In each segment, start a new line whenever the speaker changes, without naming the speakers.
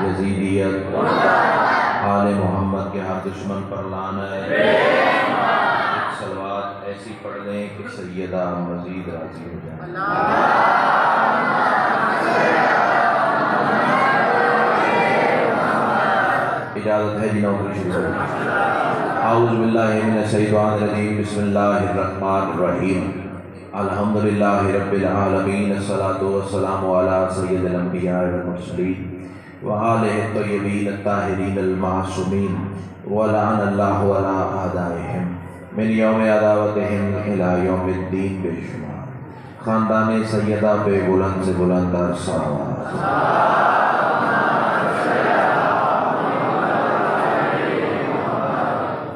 यजीदियत आले मोहम्मद के हर दुश्मन पर लानत। एक सलवात ऐसी पढ़ लें कि सैयदा मजीद राजी हो जाए। इजाज़त है जी नौकरी शुरू करें। आऊज़ु बिल्लाहि मिनश शैतानिर रजीम, बिस्मिल्लाहिर रहमानिर रहीम। अल्हम्दुलिल्लाहि रब्बिल आलमीन, अस्सलातु वस्सलामु अला सय्यिदिल अंबिया वल मुरसलीन व आलिहि तय्यबीन ताहिरीन मासूमीन व लअनल्लाहु अला आदाइहिम मिन यौम अदावतिहिम इला यौमिद्दीन बेशुमार। ख़ानदान सैयदा पे बुलंद से बुलंद सलावत।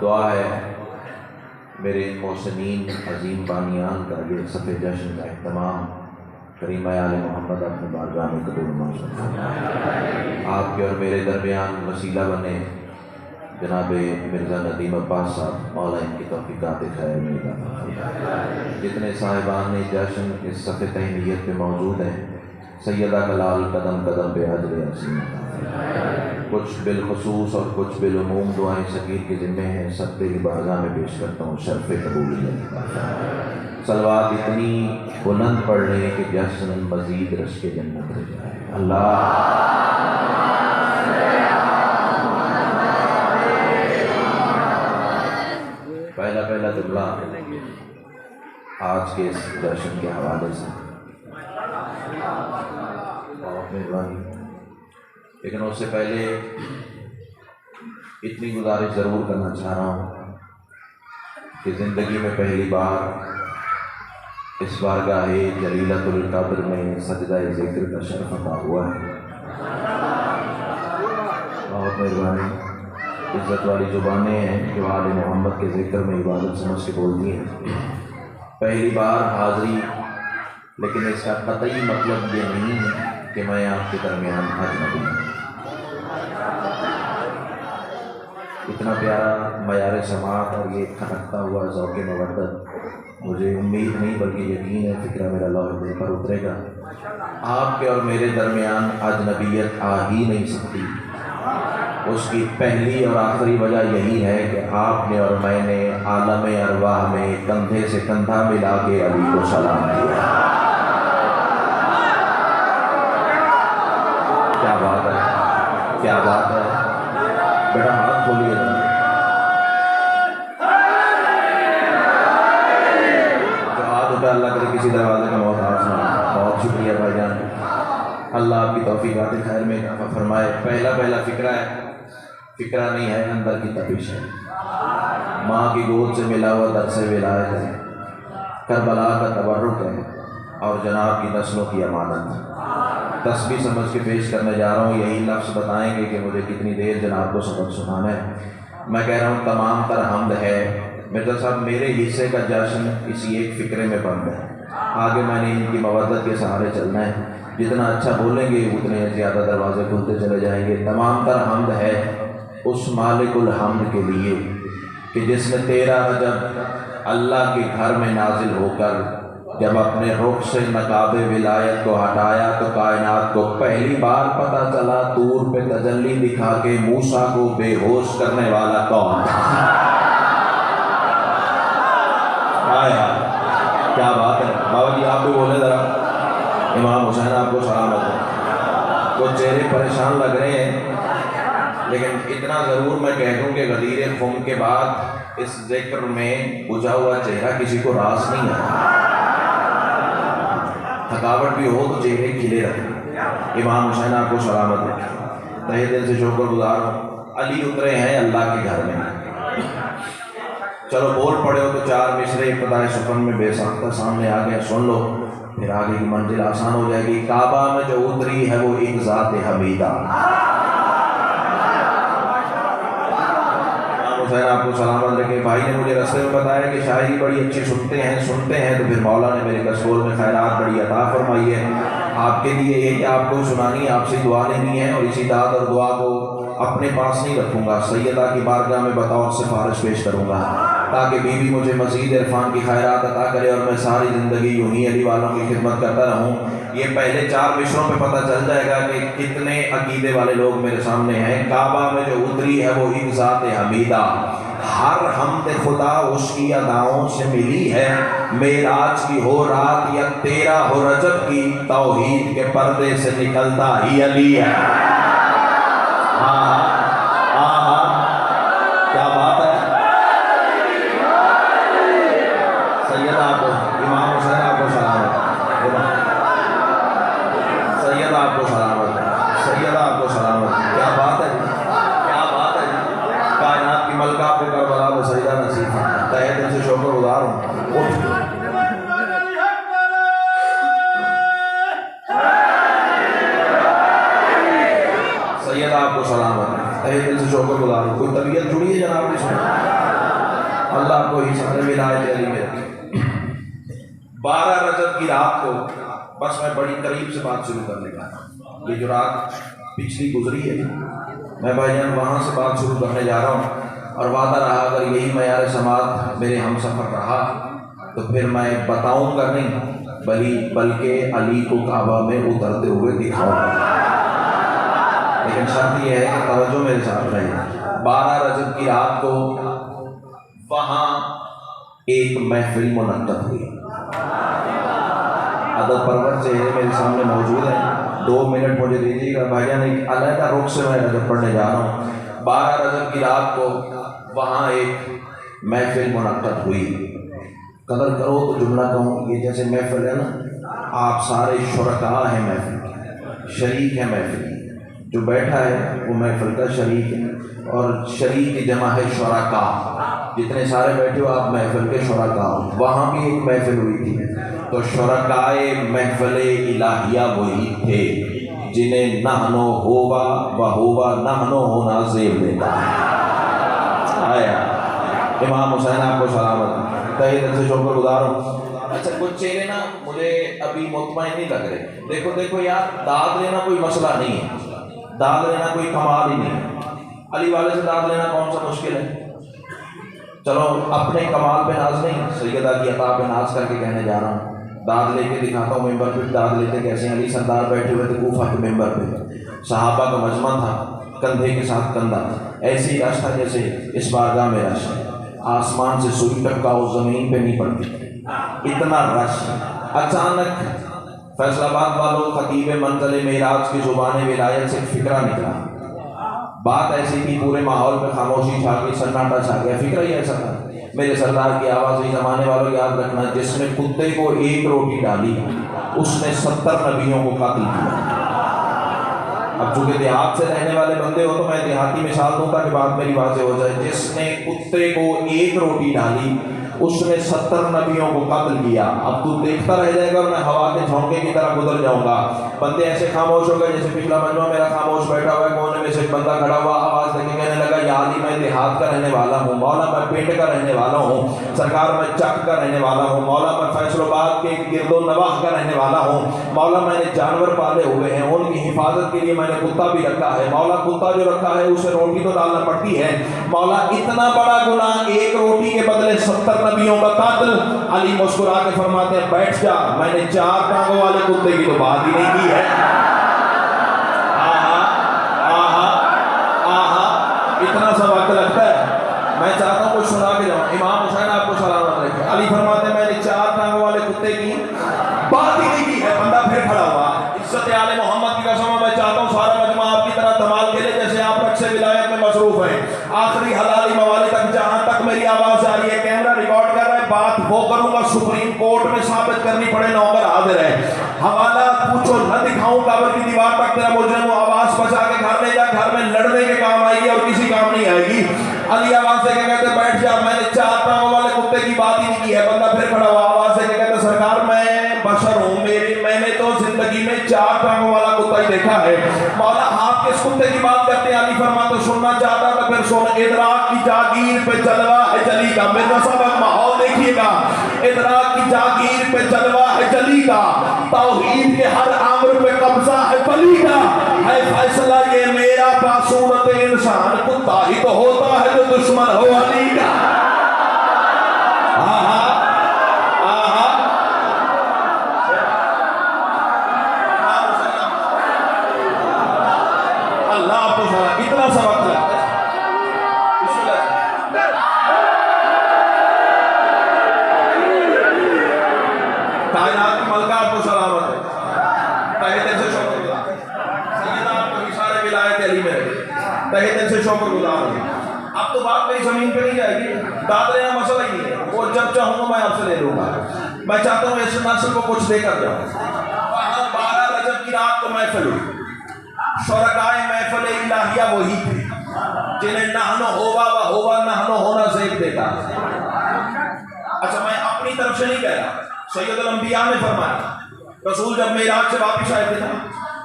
दुआ है मेरे मोहसिनीन अजीम बानियान का ये सफ़े जश्न का एहतमाम करीम आले मोहम्मद अपने बारगाह में कबूल मंजूर फरमाए। आपके और मेरे दरमियान वसीला बने जनाब मिर्ज़ा नदीम अब्बास साहब, मौला इनकी तौफ़ीक़ात खैर में इज़ाफ़ा फरमाए। जितने साहिबान जश्न इस सफ़े तहनीयत पे मौजूद हैं, सैयदा का लाल कदम कदम पे अजर असीम। कुछ बिलखसूस और कुछ बिलूम दुआएं सगीर के ज़िम्मे हैं, सब तेरी बारगाह में पेश करता हूँ शर्फ़ कबूलियत। सलवात इतनी बुलंद पढ़ लें कि जश्न मज़ीद रश के जन्नत हो जाए। अल्लाह पहला जुमला आज के इस जश्न के हवाले से बहुत मेहरबानी, लेकिन उससे पहले इतनी गुजारिश ज़रूर करना चाह रहा हूँ कि ज़िंदगी में पहली बार इस बारगाह जलीलतुल क़द्र में सजदा ज़िक्र का शर्फ़ अता हुआ है। बहुत मेहरबानी। इज़्ज़त वाली ज़ुबानें हैं जो आले मोहम्मद के ज़िक्र में इबादत समझ के बोलती हैं। पहली बार हाज़री, लेकिन इसका कतई मतलब ये नहीं है कि मैं आपके दरमियान अजनबी हूँ। इतना प्यारा मयार समात और ये खनकता हुआ ज़ौक़ मवद्दत मुझे उम्मीद नहीं बल्कि यकीन है, फ़िक्र मेरा लौह दिल पर उतरेगा। आपके और मेरे दरमियान अजनबियत आ ही नहीं सकती। उसकी पहली और आखिरी वजह यही है कि आपने और मैंने आलम अरवाह में कंधे से कंधा मिला के अली को सलाम दिया। क्या बात है, क्या बात है। बेटा हाथ खोलिए। जो हाथ उठा अल्लाह करे किसी दरवाजे का मोहताज ना। बहुत शुक्रिया भाईजान, अल्लाह आपकी तौफ़ीक़ात खैर में इज़ाफ़ा फरमाए। पहला फ़िक्रा है, फ़िक्रा नहीं है, अंदर की तपिश है। माँ की गोद से मिला हुआ दर्स विलायत है, करबला का तबर्रुक है और जनाब की नस्लों की अमानत। तस्बीह समझ के पेश करने जा रहा हूँ। यही लफ्ज़ बताएंगे कि मुझे कितनी देर जनाब को सबक सुनाना है। मैं कह रहा हूँ तमाम तर हमद है मिर्ज़ा साहब, मेरे हिस्से का जश्न इसी एक फ़िक्रे में बंद है। आगे मैंने इनकी मवद्दत के सहारे चलना है। जितना अच्छा बोलेंगे उतने ज़्यादा दरवाजे खुलते चले जाएंगे। तमाम तर हमद है उस मालिकुल हम्द के लिए कि जिसने 13 रजब अल्लाह के घर में नाजिल होकर जब अपने रुख से नकाबे विलायत को हटाया तो कायनात को पहली बार पता चला तूर पे तजल्ली दिखा के मूसा को बेहोश करने वाला कौन था। क्या बात है बाबा जी, आप भी बोले ज़रा। इमाम हुसैन आपको सलामत है। कुछ चेहरे परेशान लग रहे हैं, लेकिन इतना ज़रूर मैं कह दूँ कि गदीर ख़ुम के बाद इस ज़िक्र में बुझा हुआ चेहरा किसी को रास नहीं है। थकावट भी हो तो चेहरे खिले रखें। इमाम हुसैन आपको सलामत है। तहे दिल से शुक्रगुजार हूँ। अली उतरे हैं अल्लाह के घर में। चलो बोल पड़े हो तो 4 मिसरे इब्तिदाए सुफ़न में बेसाख्ता सामने आ गया, सुन लो, फिर आगे की मंजिल आसान हो जाएगी। काबा में जो उतरी है वो एक ज़ात हमीदा। हुसैन आपको सलामत रखे। भाई ने मुझे रास्ते में बताया कि शायरी बड़ी अच्छी सुनते हैं तो फिर मौला ने मेरे कसूर में खैरात बड़ी अता फरमाई है। आपके लिए ये कि आपको सुनानी, आपसे दुआ लेनी है और इसी दाद और दुआ को अपने पास नहीं रखूँगा, सैयदा की बारगाह में बतौर सिफारिश पेश करूँगा ताकि बीवी मुझे मज़ीद इरफान की खैरात अता करे और मैं सारी ज़िंदगी यूं ही अली वालों की खिदमत करता रहूँ। ये पहले 4 मिसरों पे पता चल जाएगा कि कितने अकीदे वाले लोग मेरे सामने हैं। काबा में जो उतरी है वो एक ज़ात हमीदा, हर हमद खुदा उसकी अदाओं से मिली है। मेराज की हो रात या 13 हो रजब की, तौहीद के पर्दे से निकलता ही अली है। क्या बात है। सैयदा आपको, इमाम हुसैन आपको सलामत, सैयदा आपको सलामत, सैयदा आपको सलामत। क्या बात है, क्या बात है। कायनात की मलका आपको करबला में सजदा नसीब है। तहे दिल से शुक्रगुजार हूँ। सैयदा आपको सलामत, तहे दिल से शुक्रगुजार हूँ। कोई तबीयत जुड़ी है जनाब ने सुना? अल्लाह आपको ही सारे विलायत अली में रखे। 12 रजब की रात को बस मैं बड़ी करीब से बात शुरू करने लगा। ये जो रात पिछली गुजरी है, मैं भाईजान वहाँ से बात शुरू करने जा रहा हूँ और वादा रहा अगर यही मयार समात मेरे हम सफ़र रहा तो फिर मैं बताऊँगा नहीं बल्कि अली को काबा में उतरते हुए दिखाऊँगा। लेकिन शर्त यह है कि तवज्जो मेरे साथ रहे। 12 रजब की रात को वहाँ एक महफिल मुनक्कद हुई। अदब परवर चेहरे मेरे सामने मौजूद हैं। 2 मिनट मुझे दीजिएगा भाईजान, एक अलग रुख से मैं रजब पढ़ने जा रहा हूँ। 12 रजब की रात को वहाँ एक महफिल मुनक्कद हुई। कदर करो तो जुमला कहूँ, ये जैसे महफिल है ना, आप सारे शुरका हैं महफिल, शरीक हैं महफिल। जो बैठा है वो महफिल का शरीक है और शरीक की जमा है शुरका। जितने सारे बैठे हो आप महफिल के शुरका हो। वहाँ भी एक महफिल हुई थी तो शुरकाए महफिल इलाहिया वही थे जिन्हें नहनो होवा व होवा नहनो होना जेब देता है। आया इमाम हुसैन आपको सलामत, तहे दिल से शुक्रगुजार हूँ। अच्छा कुछ चेहरे ना मुझे अभी मुतमईन नहीं लग रहे। देखो देखो यार, दाद लेना कोई मसला नहीं है, दाद लेना कोई कमाल ही नहीं है। अली वाले से दाद लेना कौन सा मुश्किल है। चलो अपने कमाल पे नाज नहीं, सैयदा की अता पे नाज करके कहने जा रहा हूँ। दाद लेके दिखाता हूँ मेंबर पे। दाद लेते कैसे? अली सरदार बैठे हुए थे कूफा के मेंबर पे, सहाबा का मजमा था, कंधे के साथ कंधा, ऐसे ही रश था जैसे इस बारगाह में रश। आसमान से सुई टपका उस जमीन पे नहीं पड़ती, इतना रश। अचानक फैसलाबाद वालों खतीब मंज़िल मेराज की ज़ुबान विलायत से फिक्रा निकला। बात ऐसी थी, पूरे माहौल में खामोशी छा गई, सन्नाटा छा गया। फिक्र ही ऐसा था, मेरे सरदार की आवाज़ ही ज़माने वालों याद रखना, जिसने कुत्ते को 1 रोटी डाली उसने 70 नबियों को कत्ल किया। अब चूंकि देहात से रहने वाले बंदे हो तो मैं देहाती मिसाल दूँ ताकि बात मेरी वाज़ेह हो जाए। जिसने कुत्ते को 1 रोटी डाली उसने 70 नबियों को कत्ल किया। अब तू देखता रह जाएगा और मैं हवा के झोंके की तरह गुजर जाऊंगा। बंदे ऐसे खामोश हो गए जैसे पिछला मजमा मेरा खामोश बैठा हुआ है, कोने में से एक बंदा खड़ा हुआ आवाज देके कहने लगा, या अली मैं देहात का रहने वाला हूँ, मौला मैं पिंड का रहने वाला हूँ, सरकार मैं चक का रहने वाला हूँ, मौला मैं फैसलाबाद के गिरदो नवाह का रहने वाला हूँ, मौला मैंने जानवर पाले हुए हैं, उनकी हिफाजत के लिए मैंने कुत्ता भी रखा है, मौला कुत्ता जो रखा है उसे रोटी तो डालना पड़ती है, मौला इतना बड़ा गुनाह 1 रोटी के बदले 70 नबियों का कत्ल। अली मुस्कुरा के फरमाते हैं, बैठ जा, मैंने 4 टांगों वाले कुत्ते की तो बात ही नहीं की है। आहा आहा आहा, इतना सा वक्त लगता है। मैं चाहता हूँ कुछ सुना के जाऊँ। इमाम हुसैन आपको सलामत रखे। अली फरमाते हैं, मैंने 4 टांगों वाले कुत्ते की बात ही नहीं की है। बंदा फिर खड़ा हुआ, इज्जत आले मोहम्मद की कसम मैं चाहता हूँ सारा मजमा आपकी तरह धमाल खेले जैसे आप रक्स विलायत में मसरूफ हैं। आखिरी हलाली मवाली तक, जहां तक मेरी आवाज आ रही है, कैमरा रिकॉर्ड कर रहा है, बात वो करूंगा सुप्रीम कोर्ट में साबित करनी पड़े, नौकर हाजिर है। हवाला पूछो न दिखाऊं काबर की दीवार तक तेरा मुजरिम, आवाज बचा के घर ले जा, घर में लड़ने के काम आएगी और किसी काम नहीं आएगी। अली आवाज से कहते बैठ जा, मैंने 4 टांगों वाले कुत्ते की बात ही नहीं की है। बंदा फिर खड़ा हुआ, आवाज से कहते सरकार मैं बशर हूँ, मैंने तो जिंदगी में 4 टांगों वाला कुत्ता ही देखा है। मौला आप किस कुत्ते की बात करते हैं? अली फरमा तो सुनना चाहता था, फिर सुन, इदराक की जागीर पे जलवा है जली का। मेरा सबक माहौल लिखिएगा, इदराक की जागीर पे जलवा है जली का, तौहीद के हर आमर पे कब्जा है बली का, है फैसला ये मेरा बासूरत इंसान, कुत्ता ही तो होता है जो दुश्मन हो अली का। अल्लाह आपको इतना सा वक्त लगता है। कायनात की मलका आपको सलामत है, तहे दिल से शुक्र गुजार। सैयदा आपको इशारे विलायत अली में तहे दिल से शुक्र गुजार। अब तो बात मेरी जमीन पे नहीं जाएगी, दाद लेना मसला ही नहीं है, वो जब चाहूंगा मैं आपसे ले लूंगा। मैं चाहता हूँ इस नस्ल को कुछ देकर जाऊँ। 12 रजब की रात को महफिल हुई, शुरकाए महफिल इलाहिया वही थे जिन्हें नहनो होवा व होवा नहनो होना ज़ेब देता। अच्छा, मैं अपनी तरफ से नहीं कह रहा, सैयदुल अंबिया ने फरमाया, रसूल जब मेराज से वापस आए थे ना,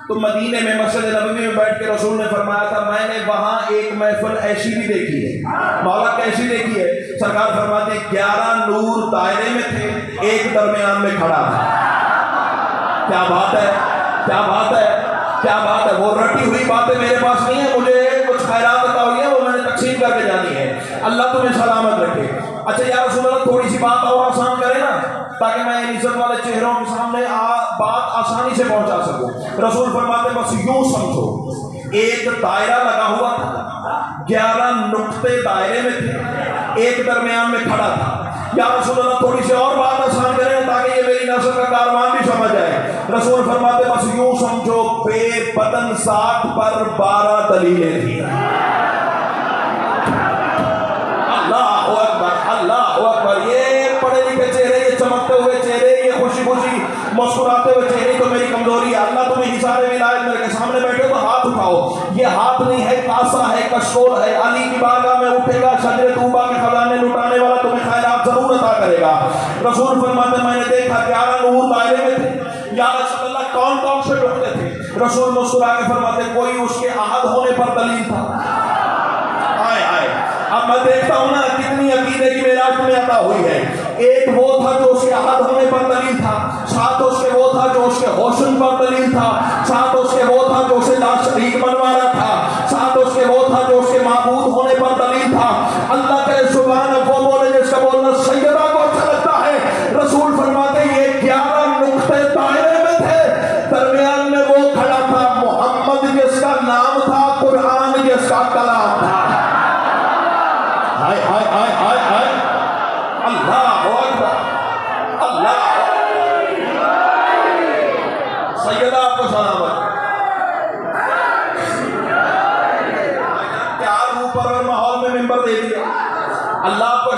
तो मदीने में मस्जिद नबवी में बैठ के रसूल ने फरमाया था, मैंने वहां एक महफिल ऐसी भी देखी है। मौला कैसी देखी है? सरकार फरमाते 11 नूर दायरे में थे, एक दरमियान में खड़ा था। क्या बात है, क्या बात है, क्या बात है। वो रटी हुई बातें मेरे पास नहीं है, मुझे कुछ खैरात अता हुई है, वो मैंने तकसीम करके जानी है। अल्लाह तुम्हें सलामत रखे। अच्छा यार रसूल अल्लाह, थोड़ी सी बात और आसान करे ना, ताकि मैं इन इज्जत वाले चेहरों के सामने बात आसानी से पहुंचा सकूं। रसूल फरमाते बस यूं समझो, एक दायरा लगा हुआ था, 11 नुक्ते दायरे में थे, एक दरमियान में खड़ा था। या रसूल अल्लाह, थोड़ी सी और बात आसान करें ताकि ये मेरी नस्ल का कारवां भी समझ आए। रसूल फरमाते बस यूं समझो, बेबदन साथ पर 12 दलीलें थी। अल्लाह अकबर, अल्लाह अकबर। ये पढ़े लिखे चेहरे, ये चमकते हुए चेहरे, ये खुशी खुशी मुस्कुराते हुए चेहरे तो मेरी कमजोरी है। अल्लाह तुम्हें हिसारे विलायत मेरे सामने बैठे तो हाथ उठाओ। ये हाथ नहीं है, कासा है, कशकोल है। अली की बारगाह में उठेगा शजरे तूबा के खजाने लुटाने वाला, तुम्हें खैरात जरूर अता करेगा। रसूल फरमाते मैंने देखा 11 नूर दायरे में थे। या रसूल अल्लाह, कौन कौन से नुक्ते थे? रसूल मुस्कुरा के फरमाते कोई उसके अहद होने पर दलील था। आए आए, अब मैं देखता हूं ना कितनी अकीदे की मेराज में अता हुई है। एक वो था जो उसके अहद होने पर दलील था, साथ उसके वो था जो उसके होशन पर दलील था, साथ उसके वो था जो उसे ला शरीक बनवा रहा था, साथ उसके वो था जो उसके माबूद होने पर दलील था। अल्लाह के सुभान वो बोले जिसका बोलना सैयदा को अच्छा लगता है। रसूल फरमाते ये 11 नुक्ते दायरे में थे, दरमियान में वो खड़ा था मोहम्मद जिसका नाम था, कुरान जिसका कलाम था। हाय हाय हाय हाय हाय, अल्लाह अकबर, अल्लाह। सैयदा आपको सलामत। क्या ऊपर और माहौल में मिंबर दे दिया। अल्लाह